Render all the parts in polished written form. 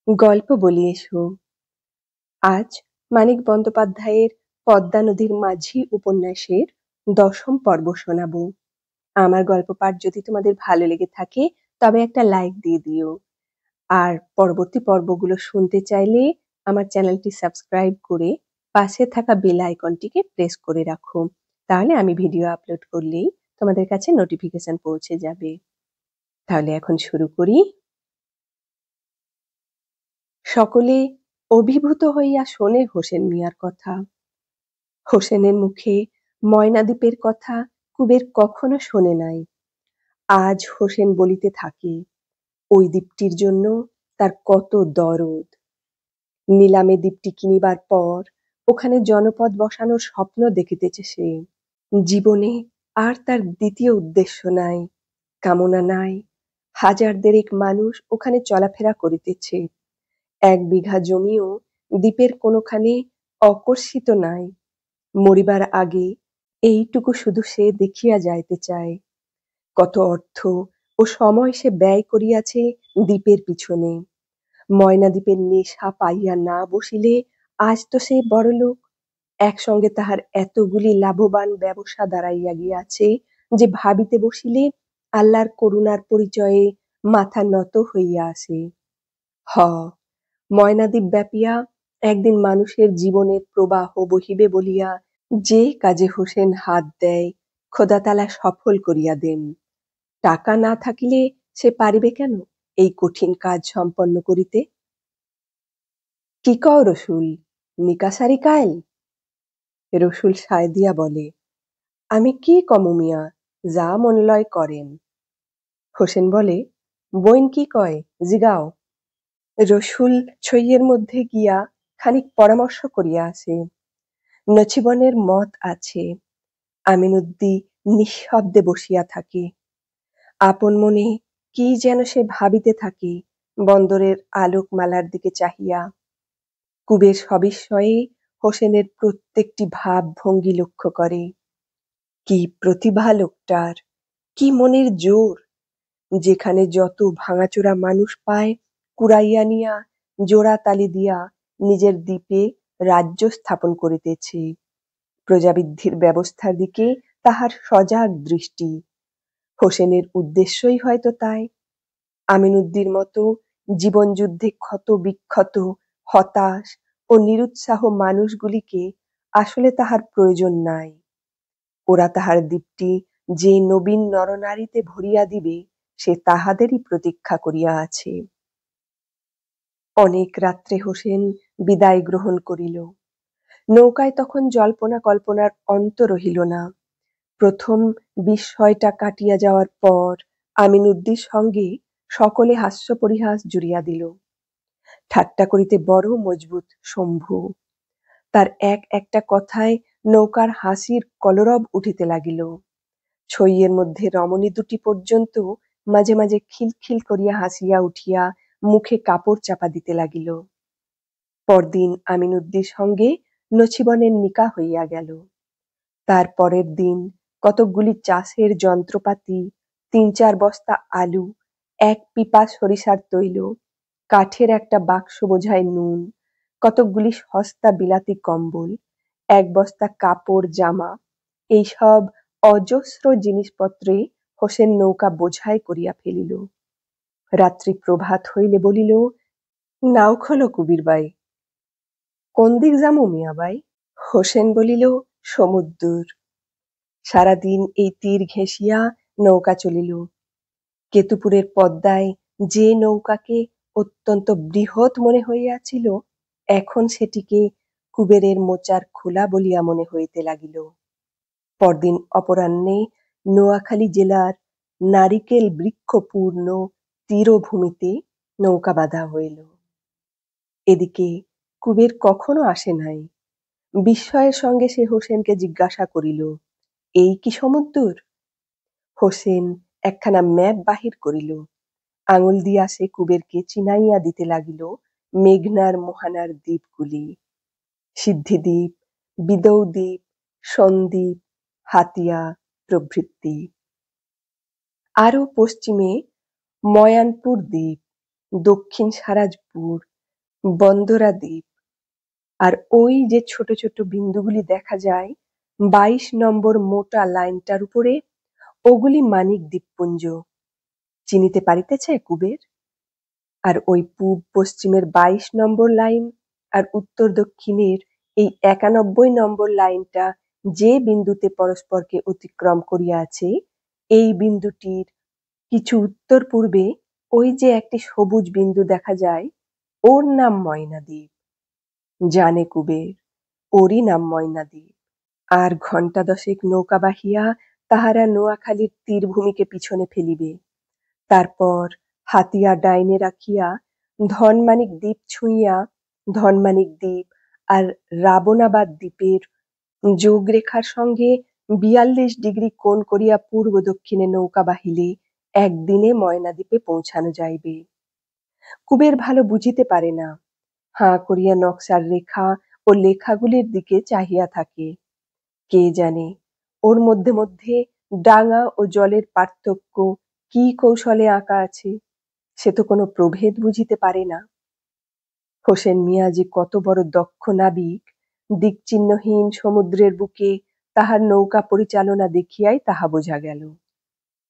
গল্প বলি এসো। আজ মানিক বন্দ্যোপাধ্যায়ের পদ্মা নদীর মাঝি উপন্যাসের ১০ম পর্ব শোনাবো। আমার গল্প পাঠ যদি তোমাদের ভালো লেগে থাকে তবে একটা লাইক দিয়ে দিও। আর পরবর্তী পর্বগুলো শুনতে চাইলে আমার চ্যানেলটি সাবস্ক্রাইব করে পাশে থাকা বেল আইকনটিকে প্রেস করে রাখো। তাহলে আমি ভিডিও আপলোড করলেই তোমাদের কাছে নোটিফিকেশন পৌঁছে যাবে। তাহলে এখন শুরু করি। সকলে অভিভূত হইয়া শোনে হোসেন মিয়ার কথা। হোসেনের মুখে ময়নাদ্বীপের কথা কুবের কখনো শোনে নাই। আজ হোসেন বলিতে থাকে, ওই দ্বীপটির জন্য তার কত দরদ। নিলামে দ্বীপটি কিনিবার পর ওখানে জনপদ বসানোর স্বপ্ন দেখিতেছে সে। জীবনে আর তার দ্বিতীয় উদ্দেশ্য নাই, কামনা নাই। হাজার দেড়েক মানুষ ওখানে চলাফেরা করিতেছে। ১ বিঘা জমিও দ্বীপের কোনোখানে অকর্ষিত নাই। মরিবার আগে এইটুকু শুধু সে দেখিয়া যাইতে চায়। কত অর্থ ও সময় সে ব্যয় করিয়াছে দ্বীপের পিছনে। ময়নাদ্বীপের নেশা পাইয়া না বসিলে আজ তো সে বড়লোক। একসঙ্গে তাহার এতগুলি লাভবান ব্যবসা দাঁড়াইয়া গিয়াছে যে ভাবিতে বসিলে আল্লাহর করুণার পরিচয়ে মাথা নত হইয়া আসে। হ, ময়নাদ্বীপ ব্যাপিয়া একদিন মানুষের জীবনের প্রবাহ বহিবে বলিয়া যে কাজে হোসেন হাত দেয় খোদাতালা সফল করিয়া দেন। টাকা না থাকিলে সে পারিবে কেন এই কঠিন কাজ সম্পন্ন করিতে? কি কও রসুল, নিকাশারি কাইল? রসুল সায় দিয়া বলে, আমি কি কমু মিয়া, যা মন লয় করেন। হোসেন বলে, বইন কি কয় জিগাও। রসুল ছইয়ের মধ্যে গিয়া খানিক পরামর্শ করিয়া আসে। নছিবনের মত আছে। আমিনউদ্দি নিঃশব্দে বসিয়া থাকে। আপন মনে কি যেন সে ভাবিতে থাকে বন্দরের আলোকমালার দিকে চাহিয়া। কুবের সবিস্ময়ে হোসেনের প্রত্যেকটি ভাব ভঙ্গি লক্ষ্য করে। কি প্রতিভা লোকটার, কি মনের জোর! যেখানে যত ভাঙাচোরা মানুষ পায় কুড়াইয়া নিয়া জোড়া তালি দিয়া নিজের দ্বীপে রাজ্য স্থাপন করিতেছে। প্রজাবৃদ্ধির ব্যবস্থার দিকে তাহার সজাগ দৃষ্টি। হোসেনের উদ্দেশ্যই হয়তো তাই। আমিনউদ্দির মতো জীবনযুদ্ধে ক্ষত বিক্ষত, হতাশ ও নিরুৎসাহ মানুষগুলিকে আসলে তাহার প্রয়োজন নাই। ওরা তাহার দ্বীপটি যে নবীন নরনারীতে ভরিয়া দিবে সে তাহাদেরই প্রতীক্ষা করিয়া আছে। অনেক রাত্রে হোসেন বিদায় গ্রহণ করিল। নৌকায় তখন জল্পনা কল্পনার অন্ত রহিল না। প্রথম বিস্ময়টা কাটিয়া যাওয়ার পর আমিনউদ্দির সঙ্গে সকলে হাস্য পরিহাস জুড়িয়া দিল। ঠাট্টা করিতে বড় মজবুত শম্ভু। তার একটা কথায় নৌকার হাসির কলরব উঠিতে লাগিল। ছইয়ের মধ্যে রমণী দুটি পর্যন্ত মাঝে মাঝে খিলখিল করিয়া হাসিয়া উঠিয়া মুখে কাপড় চাপা দিতে লাগিল। পরদিন আমিনউদ্দির সঙ্গে নছিবনের নিকাহ হইয়া গেল। তার পরের দিন কতকগুলি চাষের যন্ত্রপাতি, ৩-৪ বস্তা আলু, ১ পিপা সরিষার তৈল, কাঠের একটা বাক্স বোঝাই নুন, কতকগুলি সস্তা বিলাতি কম্বল, ১ বস্তা কাপড় জামা, এইসব অজস্র জিনিসপত্রে হোসেন নৌকা বোঝাই করিয়া ফেলিল। রাত্রি প্রভাত হইলে বলিল, নাও খোলো কুবির বাই। কোন দিক যামু মিয়া বাই? হোসেন বলিল, সমুদ্দুর। সারাদিন এই তীর ঘেঁষিয়া নৌকা চলিল। কেতুপুরের পদ্মায় যে নৌকাকে অত্যন্ত বৃহৎ মনে হইয়াছিল এখন সেটিকে কুবেরের মোচার খোলা বলিয়া মনে হইতে লাগিল। পরদিন অপরাহ্নে নোয়াখালী জেলার নারিকেল বৃক্ষপূর্ণ তীরভূমিতে নৌকা বাঁধা হইল। এদিকে কুবের কখনো আসে নাই। বিস্ময়ের সঙ্গে সে হোসেনকে জিজ্ঞাসা করিল, এই কি সমুদ্দুর? হোসেন একখানা ম্যাপ বাহির করিল। আঙুল দিয়া সে কুবেরকে চিনাইয়া দিতে লাগিল মেঘনার মোহানার দ্বীপগুলি, সিদ্ধিদ্বীপ, বিদৌদ্বীপ, সন্দ্বীপ, হাতিয়া প্রভৃতি। আরো পশ্চিমে ময়ানপুর দ্বীপ, দক্ষিণ সারাজপুর, বন্দরা দ্বীপ। আর ওই যে ছোট ছোট বিন্দুগুলি দেখা যায় 22 নম্বর মোটা লাইনটার উপরে, ওগুলি মানিক দ্বীপপুঞ্জ। চিনিতে পারিতেছে কুবের? আর ওই পূব পশ্চিমের 22 নম্বর লাইন আর উত্তর দক্ষিণের এই 91 নম্বর লাইনটা যে বিন্দুতে পরস্পরকে অতিক্রম করিয়াছে, এই বিন্দুটির কিছু উত্তর পূর্বে ওই যে একটি সবুজ বিন্দু দেখা যায়, ওর নাম ময়নাদ্বীপ। জানে কুবের, ওরই নাম ময়নাদ্বীপ। আর ঘণ্টা 10 নৌকা বাহিয়া তাহারা নোয়াখালীর তীরভূমিকে পিছনে ফেলিবে। তারপর হাতিয়া ডাইনে রাখিয়া ধনমানিক দ্বীপ ছুঁইয়া ধনমানিক দ্বীপ আর রাবণাবাদ দ্বীপের যোগরেখার সঙ্গে 42 ডিগ্রি কোণ করিয়া পূর্ব দক্ষিণে নৌকা বাহিলে একদিনে ময়নাদ্বীপে পৌঁছানো যাইবে। কুবের ভালো বুঝিতে পারে না, হাঁ করিয়া নকশার রেখা ও লেখাগুলির দিকে চাহিয়া থাকে। কে জানে ওর মধ্যে মধ্যে ডাঙা ও জলের পার্থক্য কি কৌশলে আঁকা আছে, সে তো কোনো প্রভেদ বুঝিতে পারে না। হোসেন মিয়া যে কত বড় দক্ষ নাবিক, দিকচিহ্নহীন সমুদ্রের বুকে তাহার নৌকা পরিচালনা দেখিয়াই তাহা বোঝা গেল।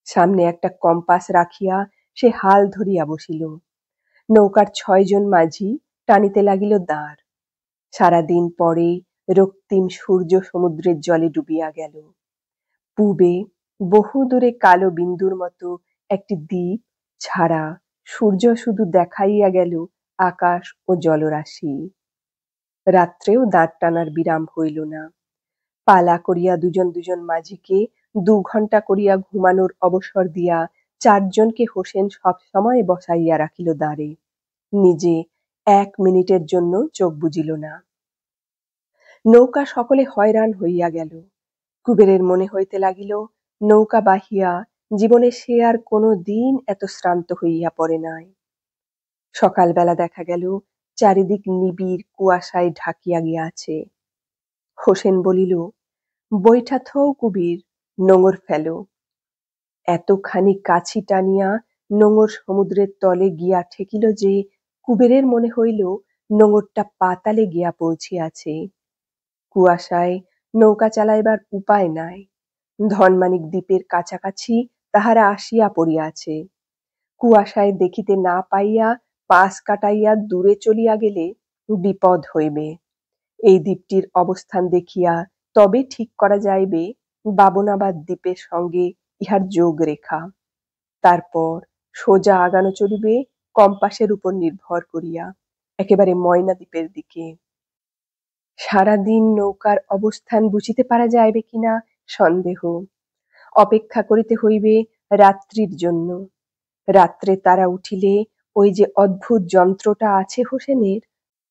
সামনে একটা কম্পাস রাখিয়া সে হাল ধরিয়া বসিল। নৌকার 6 জন মাঝি টানিতে লাগিল দাঁড়। সারাদিন পরে রক্তিম সূর্য সমুদ্রের জলে ডুবিয়া গেল। পূবে বহু দূরে কালো বিন্দুর মতো একটি দ্বীপ ছাড়া সূর্য শুধু দেখাইয়া গেল আকাশ ও জলরাশি। রাত্রেও দাঁড় টানার বিরাম হইল না। পালা করিয়া দুজন দুজন মাঝিকে 2 ঘণ্টা করিয়া ঘুমানোর অবসর দিয়া 4 জনকে হোসেন সব সময় বসাইয়া রাখিল দাঁড়ে। নিজে 1 মিনিটের জন্য চোখ বুজিল না। নৌকা সকলে হয়রান হইয়া গেল। কুবেরের মনে হইতে লাগিল, নৌকা বাহিয়া জীবনে সে আর কোনো দিন এত শ্রান্ত হইয়া পড়ে নাই। সকালবেলা দেখা গেল চারিদিক নিবিড় কুয়াশায় ঢাকিয়া গিয়াছে। হোসেন বলিল, বইটা থও কুবির, নোঙর ফেলো। এতখানি কাছি টানিয়া নোঙর সমুদ্রের তলে গিয়া ঠেকিল যে কুবেরের মনে হইল নোঙরটা পাতালে গিয়া পৌঁছিয়াছে। কুয়াশায় নৌকা চালাইবার উপায় নাই। ধনমানিক দ্বীপের কাছাকাছি তাহারা আসিয়া পড়িয়াছে। কুয়াশায় দেখিতে না পাইয়া পাশ কাটাইয়া দূরে চলিয়া গেলে বিপদ হইবে। এই দ্বীপটির অবস্থান দেখিয়া তবে ঠিক করা যাইবে বাবনাবাদ দ্বীপের সঙ্গে ইহার যোগ রেখা। তারপর সোজা আগানো চলিবে কম্পাসের উপর নির্ভর করিয়া একেবারে ময়না দ্বীপের দিকে। সারাদিন নৌকার অবস্থান বুঝিতে পারা যাইবে কিনা সন্দেহ। অপেক্ষা করিতে হইবে রাত্রির জন্য। রাত্রে তারা উঠিলে ওই যে অদ্ভুত যন্ত্রটা আছে হোসেনের,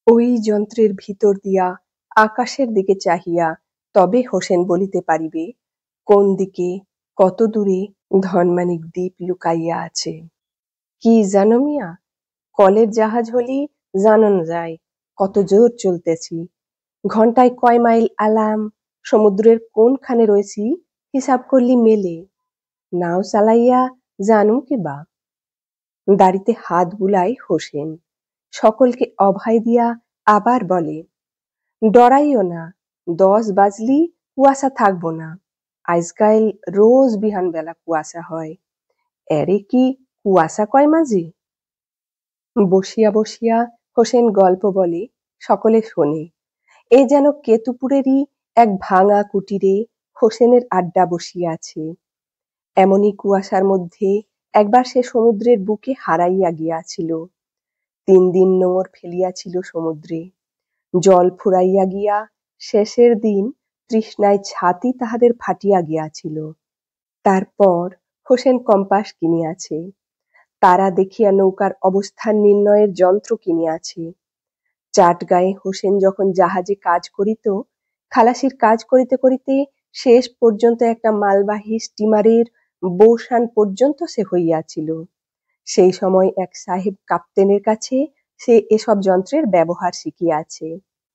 ওই যন্ত্রের ভিতর দিয়া আকাশের দিকে চাহিয়া তবে হোসেন বলিতে পারিবে কোন দিকে কত দূরে ধনমানিক দ্বীপ লুকাইয়া আছে। কি জানো মিয়া, কলের জাহাজ হলি জানন যায় কত জোর চলতেছি, ঘন্টায় কয় মাইল আলাম, সমুদ্রের কোনখানে রয়েছি হিসাব করলি মেলে। নাও চালাইয়া জানুম কিবা। দাড়িতে হাত বুলাই হোসেন, সকলকে অভয় দিয়া আবার বলে, ডরাইও না, 10 বাজলি কুয়াশা থাকবো না। আজকাল রোজ বিহান বেলা কুয়াশা হয়। এরে কি কুয়াশা কয় মাঝি? বসিয়া বসিয়া হোসেন গল্প বলে, সকলে শোনে। এ যেন কেতুপুরেরই এক ভাঙা কুটিরে হোসেনের আড্ডা বসিয়াছে। এমনই কুয়াশার মধ্যে একবার সে সমুদ্রের বুকে হারাইয়া গিয়াছিল। 3 দিন নোঙর ফেলিয়াছিল সমুদ্রে। জল ফুরাইয়া গিয়া শেষের দিন তৃষ্ণায় ছাতি তাহাদের ফাটিয়া গিয়াছিল। তারপর হোসেন কম্পাস কিনিয়াছে। তারা দেখিয়া নৌকার অবস্থান নির্ণয়ের যন্ত্র কিনিয়াছে। চাটগাঁয়ে হোসেন যখন জাহাজে কাজ করিত, খালাসির কাজ করিতে করিতে শেষ পর্যন্ত একটা মালবাহী স্টিমারের বৌসান পর্যন্ত সে হইয়াছিল। সেই সময় এক সাহেব কাপ্তেনের কাছে সে এসব যন্ত্রের ব্যবহার শিখিয়াছে।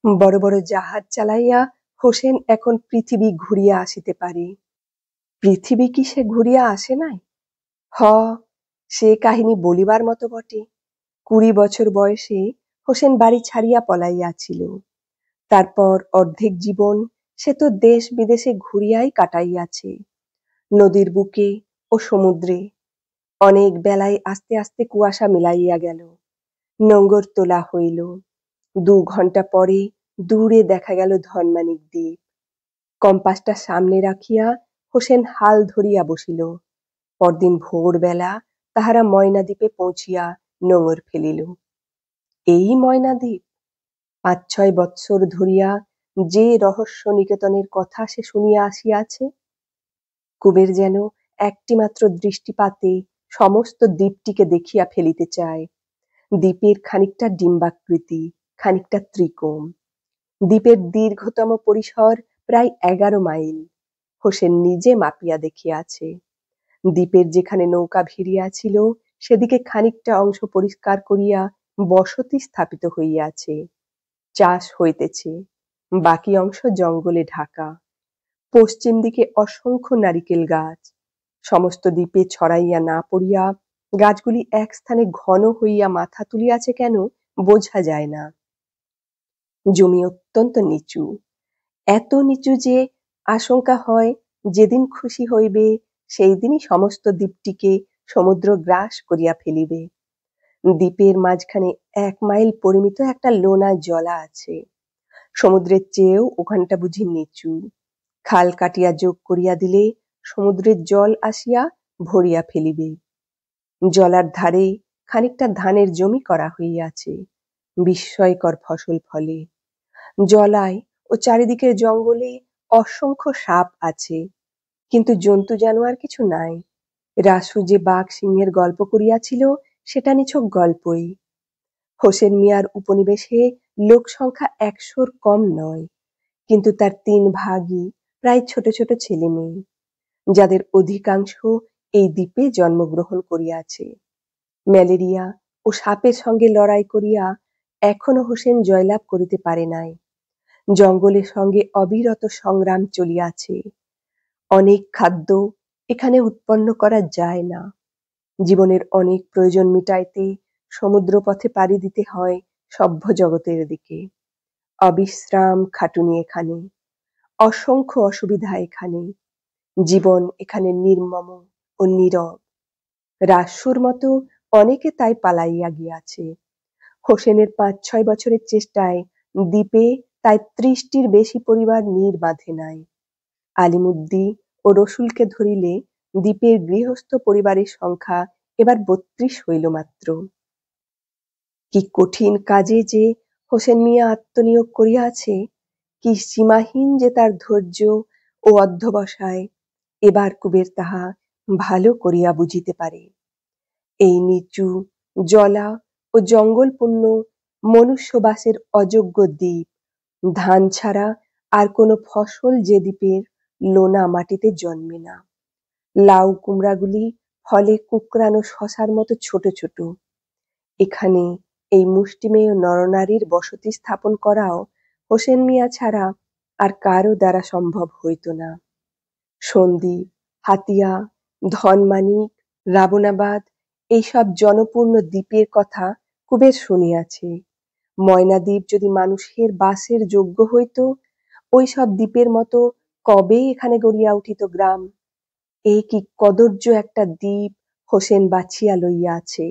বড় বড় জাহাজ চালাইয়া হোসেন এখন পৃথিবী ঘুরিয়া আসিতে পারে। পৃথিবী কি সে ঘুরিয়া আসে নাই? হ, সে কাহিনী বলিবার মতো বটে। 20 বছর বয়সে হোসেন বাড়ি ছাড়িয়া পলাইয়াছিল। তারপর অর্ধেক জীবন সে তো দেশ বিদেশে ঘুরিয়াই কাটাইয়াছে, নদীর বুকে ও সমুদ্রে। অনেক বেলায় আস্তে আস্তে কুয়াশা মিলাইয়া গেল, নোঙর তোলা হইল। 2 ঘন্টা পরে দূরে দেখা গেল ধনমানিক দ্বীপ। কম্পাসটা সামনে রাখিয়া হোসেন হাল ধরিয়া বসিল। পরদিন ভোরবেলা তাহারা ময়নাদ্বীপে পৌঁছিয়া নোঙর ফেলিল। এই ময়নাদ্বীপ! 5-6 বৎসর ধরিয়া যে রহস্য নিকেতনের কথা সে শুনিয়া আসিয়াছে, কুবের যেন একটিমাত্র দৃষ্টিপাতে সমস্ত দ্বীপটিকে দেখিয়া ফেলিতে চায়। দ্বীপের খানিকটা ডিম্বাকৃতি, খানিকটা ত্রিকোণ। দ্বীপের দীর্ঘতম পরিসর প্রায় 11 মাইল। হোসেন নিজে মাপিয়া দেখিয়াছে। দ্বীপের যেখানে নৌকা ভিড়িয়াছিল সেদিকে খানিকটা অংশ পরিষ্কার করিয়া বসতি স্থাপিত হইয়াছে, চাষ হইতেছে। বাকি অংশ জঙ্গলে ঢাকা। পশ্চিম দিকে অসংখ্য নারিকেল গাছ। সমস্ত দ্বীপে ছড়াইয়া না পড়িয়া গাছগুলি এক স্থানে ঘন হইয়া মাথা তুলিয়াছে কেন বোঝা যায় না। জমি অত্যন্ত নিচু, এত নিচু যে আশঙ্কা হয় যেদিন খুশি হইবে সেই দিনই সমস্ত দ্বীপটিকে সমুদ্র গ্রাস করিয়া ফেলিবে। দ্বীপের মাঝখানে 1 মাইল পরিমিত একটা লোনা জলা আছে। সমুদ্রের চেয়েও ওখানটা বুঝি নিচু। খাল কাটিয়া যোগ করিয়া দিলে সমুদ্রের জল আসিয়া ভরিয়া ফেলিবে। জলার ধারে খানিকটা ধানের জমি করা হইয়াছে, বিস্ময়কর ফসল ফলে। জলায় ও চারিদিকের জঙ্গলে অসংখ্য সাপ আছে, কিন্তু জন্তু জানোয়ার কিছু নাই। রাসু যে বাঘ সিংহের গল্প করিয়াছিল সেটা নিছক গল্পই। হোসেন মিয়ার উপনিবেশে লোক সংখ্যা 100-র কম নয়, কিন্তু তার 3 ভাগই প্রায় ছোট ছোট ছেলে মেয়ে, যাদের অধিকাংশ এই দ্বীপে জন্মগ্রহণ করিয়াছে। ম্যালেরিয়া ও সাপের সঙ্গে লড়াই করিয়া এখনো হোসেন জয়লাভ করিতে পারে নাই। জঙ্গলের সঙ্গে অবিরত সংগ্রাম চলিয়াছে। অনেক খাদ্য এখানে উৎপন্ন করা যায় না। জীবনের অনেক প্রয়োজন মিটাইতে সমুদ্র পথে পাড়ি দিতে হয় সভ্য জগতের দিকে। অবিশ্রাম খাটুনি এখানে, অসংখ্য অসুবিধা এখানে। জীবন এখানে নির্মম ও নীরব। রাসুর মতো অনেকে তাই পালাইয়া গিয়াছে। হোসেনের 5-6 বছরের চেষ্টায় দ্বীপে তাই 30টির বেশি পরিবার নীড় বাঁধে নাই। আলিমুদ্দি ও রসুলকে ধরিলে দ্বীপের গৃহস্থ পরিবারের সংখ্যা এবার 32 হইল মাত্র। কি কঠিন কাজে যে হোসেন মিয়া আত্মনিয়োগ করিয়াছে, কি সীমাহীন যে তার ধৈর্য ও অধ্যবসায়, এবার কুবের তাহা ভালো করিয়া বুঝিতে পারে। এই নিচু, জলা ও জঙ্গলপূর্ণ মনুষ্যবাসের অযোগ্য দ্বীপ, ধান ছাড়া আর কোনো ফসল যে দ্বীপের লোনা মাটিতে জন্মে না। লাউ কুমড়াগুলি ফলে কুকরানো শশার মতো ছোট ছোট। এখানে এই মুষ্টিমেয় নরনারীর বসতি স্থাপন করাও হোসেন মিয়া ছাড়া আর কারো দ্বারা সম্ভব হইত না। সন্দ্বীপ, হাতিয়া, ধনমানিক, রাবণাবাদ এইসব জনপূর্ণ দ্বীপের কথা কুবের শুনিয়াছে। ময়নাদ্বীপ যদি মানুষের বাসের যোগ্য হইত, ওই সব দ্বীপের মতো কবে এখানে গড়িয়া উঠিত গ্রাম। এই কি কদর্য একটা দ্বীপ হোসেন বাছিয়া লইয়াছে,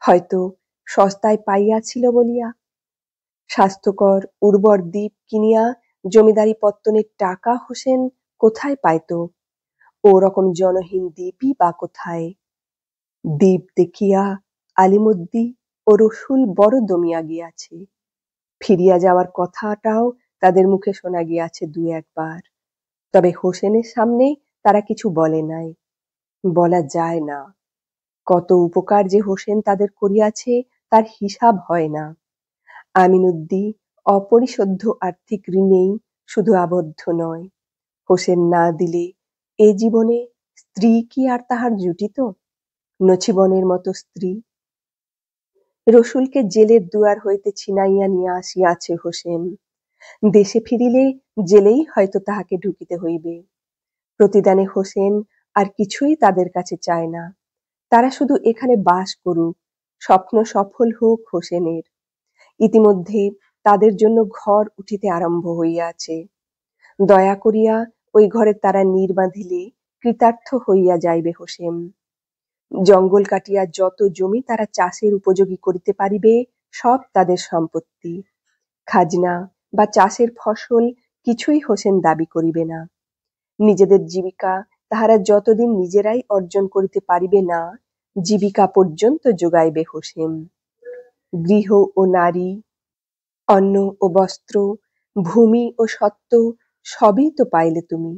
হয়তো সস্তায় পাইয়াছিল বলিয়া। স্বাস্থ্যকর উর্বর দ্বীপ কিনিয়া জমিদারি পত্তনের টাকা হোসেন কোথায় পাইত? ওরকম জনহীন দ্বীপই বা কোথায়? দ্বীপ দেখিয়া আলিমুদ্দি ও রসুল বড় দমিয়া গিয়াছে। ফিরিয়া যাওয়ার কথাটাও তাদের মুখে শোনা গিয়াছে 2-1 বার। তবে হোসেনের সামনে তারা কিছু বলে নাই। বলা যায় না। কত উপকার যে হোসেন তাদের করিয়াছে তার হিসাব হয় না। আমিনউদ্দি অপরিশোধ্য আর্থিক ঋণেই শুধু আবদ্ধ নয়, হোসেন না দিলে এ জীবনে স্ত্রী কি আর তাহার জুটিত? নছিবনের মতো স্ত্রী। রসুলকে জেলের দুয়ার হইতে ছিনাইয়া নিয়া আসিয়াছে হোসেন। দেশে ফিরিলে জেলেই হয়তো তাহাকে ঢুকিতে হইবে। প্রতিদানে হোসেন আর কিছুই তাদের কাছে চায় না। তারা শুধু এখানে বাস করুক, স্বপ্ন সফল হোক হোসেনের। ইতিমধ্যে তাদের জন্য ঘর উঠিতে আরম্ভ হইয়াছে। দয়া করিয়া ওই ঘরে তারা নীর বাঁধিলে কৃতার্থ হইয়া যাইবে হোসেন। জঙ্গল কাটিয়া যত জমি তারা চাষের উপযোগী করিতে পারিবে সব তাদের সম্পত্তি। খাজনা বা চাষের ফসল কিছুই হোসেন দাবি করিবে না। নিজেদের জীবিকা তাহারা যতদিন নিজেরাই অর্জন করিতে পারিবে না, জীবিকা পর্যন্ত যোগাইবে হোসেন। গৃহ ও নারী, অন্ন ও বস্ত্র, ভূমি ও সত্ত্ব সবই তো পাইলে তুমি।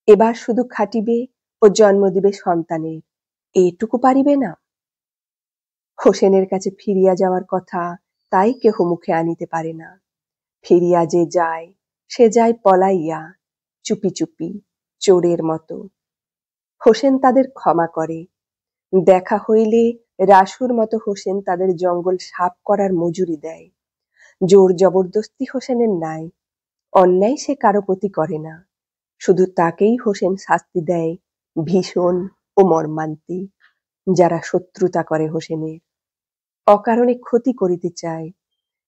এবার শুধু খাটিবে ও জন্ম দিবে সন্তানের, এইটুকু পারিবে না? হোসেনের কাছে ফিরিয়া যাওয়ার কথা তাই কেহ মুখে আনিতে পারে না। ফিরিয়া যে যায় সে যায় পলাইয়া, চুপি চুপি, চোরের মতো। হোসেন তাদের ক্ষমা করে। দেখা হইলে রাসুর মতো হোসেন তাদের জঙ্গল সাফ করার মজুরি দেয়। জোর জবরদস্তি হোসেনের নাই। অন্যায় সে কারো প্রতি করে না। শুধু তাকেই হোসেন শাস্তি দেয় ভীষণ ও মর্মান্তিক, যারা শত্রুতা করে হোসেনের, অকারণে ক্ষতি করিতে চায়।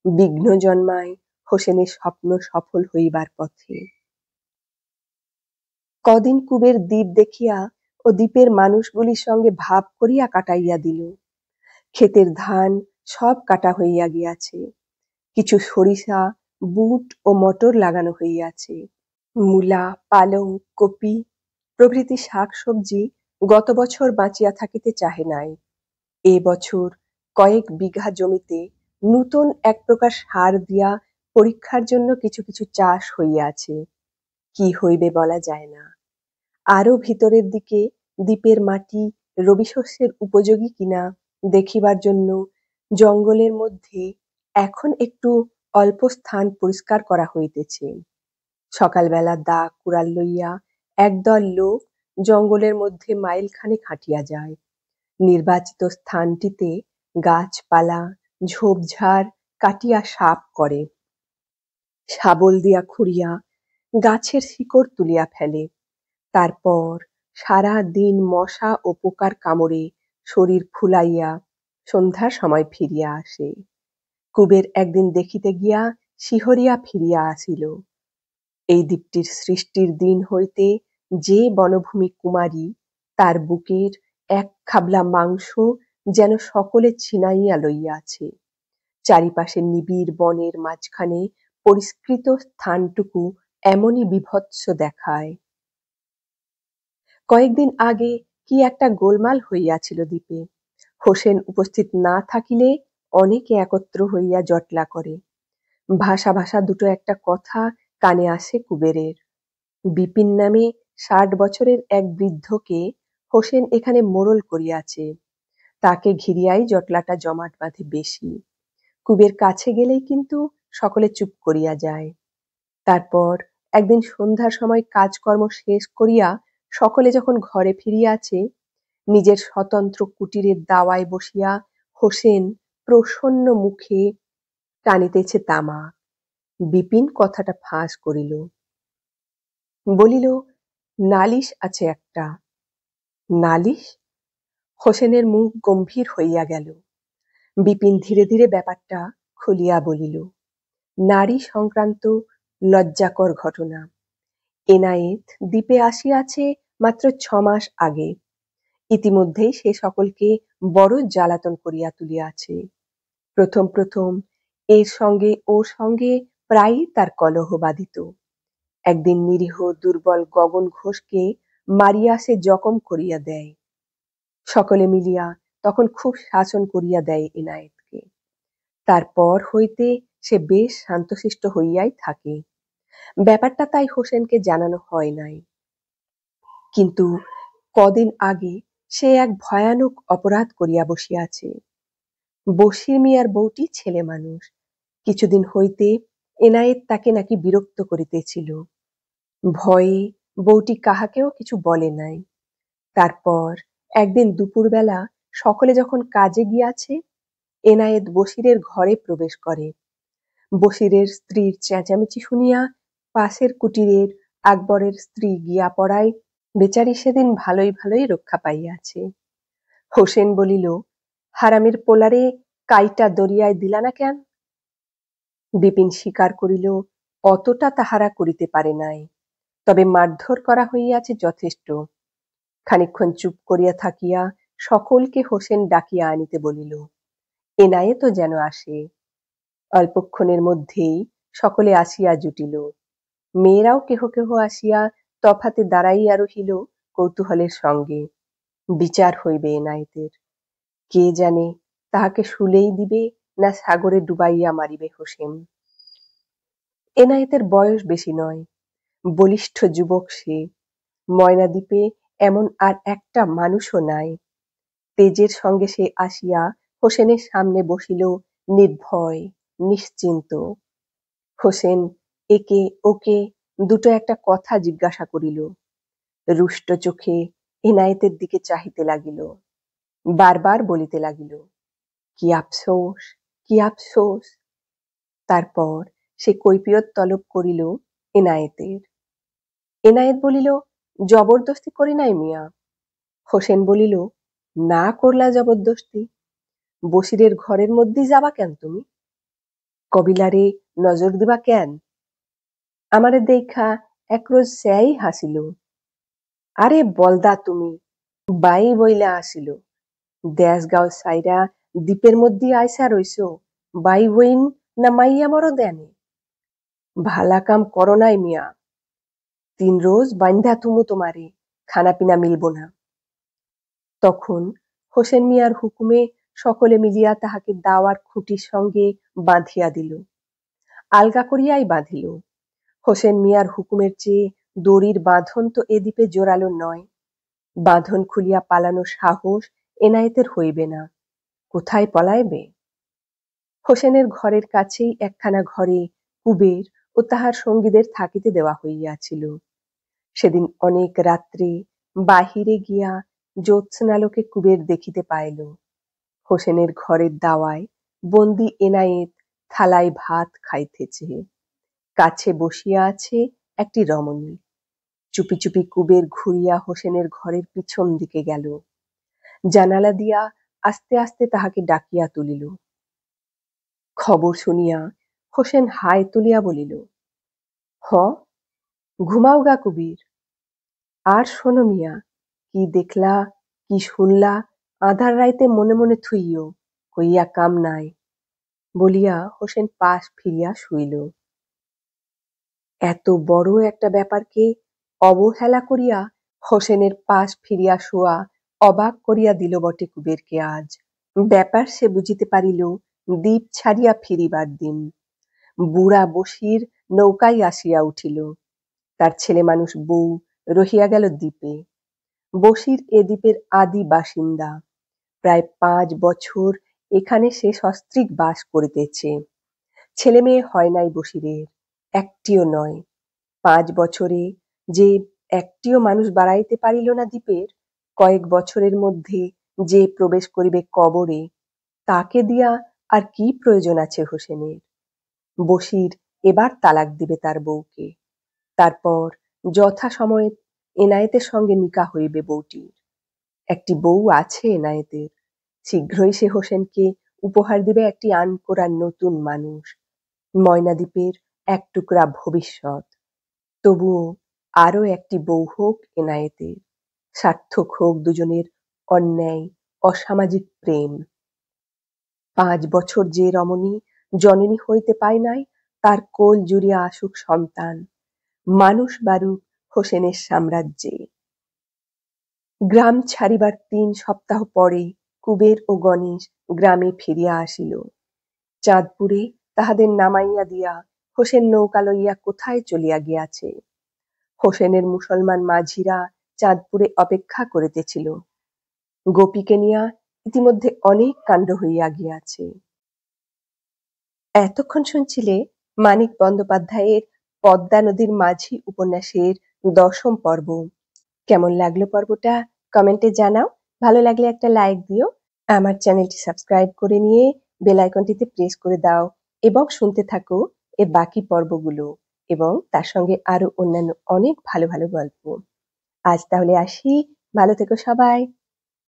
বিঘ্ন জন্মায় হোসেনের স্বপ্ন সফল হইবার পথে। কদিন কুবের দ্বীপ দেখিয়া ও দ্বীপের মানুষগুলির সঙ্গে ভাব করিয়া কাটাইয়া দিল। ক্ষেতের ধান সব কাটা হইয়া গিয়াছে। কিছু সরিষা, বুট ও মটর লাগানো হইয়াছে। মূলা, পালং, কপি প্রভৃতি শাক সবজি গত বছর বাঁচিয়া থাকিতে চাহে নাই। এ বছর কয়েক বিঘা জমিতে নূতন এক প্রকার সার দিয়া পরীক্ষার জন্য কিছু কিছু চাষ হইয়াছে। কি হইবে বলা যায় না। আরো ভিতরের দিকে দ্বীপের মাটি রবি শস্যের উপযোগী কিনা দেখিবার জন্য জঙ্গলের মধ্যে এখন একটু অল্প স্থান পরিষ্কার করা হইতেছে। সকালবেলা দা কুড়াল লইয়া একদল লোক জঙ্গলের মধ্যে মাইলখানেক হাঁটিয়া যায়। নির্বাচিত স্থানটিতে গাছপালা ঝোপঝাড় কাটিয়া সাফ করে। শাবল দিয়া খুঁড়িয়া গাছের শিকড় তুলিয়া ফেলে। তারপর সারা দিন মশা ও পোকার কামড়ে শরীর ফুলাইয়া সন্ধ্যার সময় ফিরিয়া আসে। কুবের একদিন দেখিতে গিয়া শিহরিয়া ফিরিয়া আসিল। এই দ্বীপটির সৃষ্টির দিন হইতে যে বনভূমি কুমারী, তার বুকের এক খাবলা মাংস যেন সকলে ছিনাইয়া লইয়াছে। চারিপাশে নিবিড় বনের মাঝখানে পরিষ্কৃত স্থানটুকু এমনই বীভৎস দেখায়। কয়েকদিন আগে কি একটা গোলমাল হইয়াছিল দ্বীপে। হোসেন উপস্থিত না থাকিলে অনেকে একত্র হইয়া জটলা করে। ভাষা ভাষা দুটো একটা কথা কানে আসে কুবেরের। বিপিন নামে ৬০ বছরের এক বৃদ্ধকে হোসেন এখানে মোড়ল করিয়াছে। তাকে ঘিরিয়াই জটলাটা জমাট বাঁধে বেশি। কুবের কাছে গেলেই কিন্তু সকলে চুপ করিয়া যায়। তারপর একদিন সন্ধ্যার সময় কাজকর্ম শেষ করিয়া সকলে যখন ঘরে ফিরিয়াছে, নিজের স্বতন্ত্র কুটিরের দাওয়ায় বসিয়া হোসেন প্রসন্ন মুখে টানিতেছে তামাক। বিপিন কথাটা ফাঁস করিল, বলিল, নালিশ আছে একটা। নালিশ? হোসেনের মুখ গম্ভীর হইয়া গেল। বিপিন ধীরে ধীরে ব্যাপারটা খুলিয়া বলিল, নারী সংক্রান্ত লজ্জাকর ঘটনা। এনায়েত দ্বীপে আসিয়াছে মাত্র ৬ মাস আগে। ইতিমধ্যেই সে সকলকে বড় জ্বালাতন করিয়া তুলিয়াছে। প্রথম প্রথম এর সঙ্গে ওর সঙ্গে প্রায়ই তার কলহ বাধিত। একদিন নিরীহ দুর্বল গগন ঘোষকে মারিয়া সে জখম করিয়া দেয়। সকলে মিলিয়া তখন খুব শাসন করিয়া দেয় এনায়েতকে। তারপর হইতে সে বেশ শান্তশিষ্ট হইয়াই থাকে। ব্যাপারটা তাই হোসেনকে জানানো হয় নাই। কিন্তু কদিন আগে সে এক ভয়ানক অপরাধ করিয়া বসিয়াছে। বশির মিয়ার বউটি ছেলে মানুষ। কিছুদিন হইতে এনায়েত তাকে নাকি বিরক্ত করিতেছিল। ভয়ে বউটি কাহাকেও কিছু বলে নাই। তারপর একদিন দুপুরবেলা সকলে যখন কাজে গিয়াছে, এনায়েত বশিরের ঘরে প্রবেশ করে। বশিরের স্ত্রীর চেঁচামেচি শুনিয়া পাশের কুটিরের আকবরের স্ত্রী গিয়া পড়ায় বেচারি সেদিন ভালোই ভালোই রক্ষা পাইয়াছে। হোসেন বলিল, হারামির পোলারে কাইটা দরিয়ায় দিলা না কেন? বিপিন স্বীকার করিল অতটা তাহারা করিতে পারে নাই, তবে মারধর করা হইয়াছে যথেষ্ট। খানিকক্ষণ চুপ করিয়া থাকিয়া সকলকে হোসেন ডাকিয়া আনিতে বলিল। এনায়েতও যেন আসে। অল্পক্ষণের মধ্যেই সকলে আসিয়া জুটিল। মেয়েরাও কেহ কেহ আসিয়া তফাতে দাঁড়াইয়া রহিল কৌতূহলের সঙ্গে। বিচার হইবে এনায়েতের। কে জানে তাহাকে শুলেই দিবে না সাগরে ডুবাইয়া মারিবে হোসেন। এনায়েতের বয়স বেশি নয়, বলিষ্ঠ যুবক সে। ময়নাদ্বীপে এমন আর একটা মানুষও নাই। তেজের সঙ্গে সে আসিয়া হোসেনের সামনে বসিল নির্ভয়, নিশ্চিন্ত। হোসেন একে ওকে দুটো একটা কথা জিজ্ঞাসা করিল। রুষ্ট চোখে এনায়েতের দিকে চাহিতে লাগিল। বারবার বলিতে লাগিল, কি আফসোস, কি আফসোস। তারপর সে কৈফিয়ত তলব করিল এনায়েতের। এনায়েত বলিল, জবরদস্তি করি নাই মিয়া। হোসেন বলিল, না করলা জবরদস্তি, বসিরের ঘরের মধ্যেই যাবা কেন তুমি? কবিলারে নজর দিবা কেন? আমারে দেখা একরোজ স্যাই হাসিল। আরে বলদা তুমি, বাই বইলা আসিল। দেশগাঁও সাইরা দ্বীপের মধ্যে আইসা রইছ, বাই বইন না মাইয়া বড় দেনে? ভালা কাম করো নাই মিয়া। 3 রোজ বান্ধা থুমু তোমারে, খানা পিনা মিলব না। তখন হোসেন মিয়ার হুকুমে সকলে মিলিয়া তাহাকে দাওয়ার খুঁটির সঙ্গে বাঁধিয়া দিল। আলগা করিয়াই বাঁধিল। হোসেন মিয়ার হুকুমের চেয়ে দড়ির বাঁধন তো এ দ্বীপে জোরালো নয়। বাঁধন খুলিয়া পালানোর সাহস এনায়েতের হইবে না। কোথায় পলাইবে? হোসেনের ঘরের কাছেই একখানা ঘরে কুবের ও তাহার সঙ্গীদের থাকিতে দেওয়া হইয়াছিল। সেদিন অনেক রাত্রে বাহিরে গিয়া জ্যোৎস্নালোকে কুবের দেখিতে পাইল। হোসেনের ঘরের দাওয়ায় বন্দি এনায়েত থালায় ভাত খাইতেছে। কাছে বসিয়া আছে একটি রমণী। চুপি চুপি কুবের ঘুরিয়া হোসেনের ঘরের পিছন দিকে গেল। জানালা দিয়া আস্তে আস্তে তাহাকে ডাকিয়া তুলিল। খবর শুনিয়া হোসেন হাই তুলিয়া বলিল, হ, ঘুমাও গা কুবির। আর শোনো মিয়া, কি দেখলা, কি শুনলা, আধার রাইতে মনে মনে থুইও, কইয়া কাম নাই। বলিয়া হোসেন পাশ ফিরিয়া শুইল। এত বড় একটা ব্যাপারকে অবহেলা করিয়া হোসেনের পাশ ফিরিয়া শোয়া অবাক করিয়া দিল বটে কুবেরকে আজ। ব্যাপার সে বুঝিতে পারিল দ্বীপ ছাড়িয়া ফিরিবার দিন। বুড়া বসির নৌকায় আসিয়া উঠিল। তার ছেলে মানুষ বউ রহিয়া গেল দ্বীপে। বসির এ দ্বীপের আদি বাসিন্দা। প্রায় 5 বছর এখানে সে সস্ত্রীক বাস করিতেছে। ছেলে মেয়ে হয় নাই বসিরের, একটিও নয়। 5 বছরে যে একটিও মানুষ বাড়াইতে পারিল না দ্বীপের, কয়েক বছরের মধ্যে যে প্রবেশ করিবে কবরে, তাকে দিয়া আর কি প্রয়োজন আছে হোসেনের? বসির এবার তালাক দিবে তার বউকে। তারপর যথাসময়ে এনায়েতের সঙ্গে নিকাহ হইবে বউটির। একটি বউ আছে এনায়েতের। শীঘ্রই সে হোসেনকে উপহার দিবে একটি আনকোরা নতুন মানুষ, ময়নাদ্বীপের এক টুকরা ভবিষ্যৎ। তবুও আরো একটি বউ হোক এনায়েতের, সার্থক হোক দুজনের অন্যায় অসামাজিক প্রেম। 5 বছর যে রমণী জননী হইতে পায় নাই, তার কোল জুড়িয়া আসুক সন্তান, মানুষ বাড়ুক হোসেনের সাম্রাজ্যে। গ্রাম ছাড়িবার 3 সপ্তাহ পরে কুবের ও গণেশ গ্রামে ফিরিয়া আসিল। চাঁদপুরে তাহাদের নামাইয়া দিয়া হোসেন নৌকা লইয়া কোথায় চলিয়া গিয়াছে। হোসেনের মুসলমান মাঝিরা চাঁদপুরে অপেক্ষা করিতেছিল। গোপীকে নিয়া ইতিমধ্যে অনেক কাণ্ড হইয়া গিয়াছে। এতক্ষণ শুনছিলে মানিক বন্দ্যোপাধ্যায়ের পদ্মা নদীর মাঝি উপন্যাসের 10ম পর্ব। কেমন লাগলো পর্বটা কমেন্টে জানাও। ভালো লাগলে একটা লাইক দিও। আমার চ্যানেলটি সাবস্ক্রাইব করে নিয়ে বেল আইকনটিতে প্রেস করে দাও এবং শুনতে থাকো এর বাকি পর্বগুলো এবং তার সঙ্গে আরো অন্যান্য অনেক ভালো ভালো গল্প। আজ তাহলে আসি, ভালো থেকো সবাই।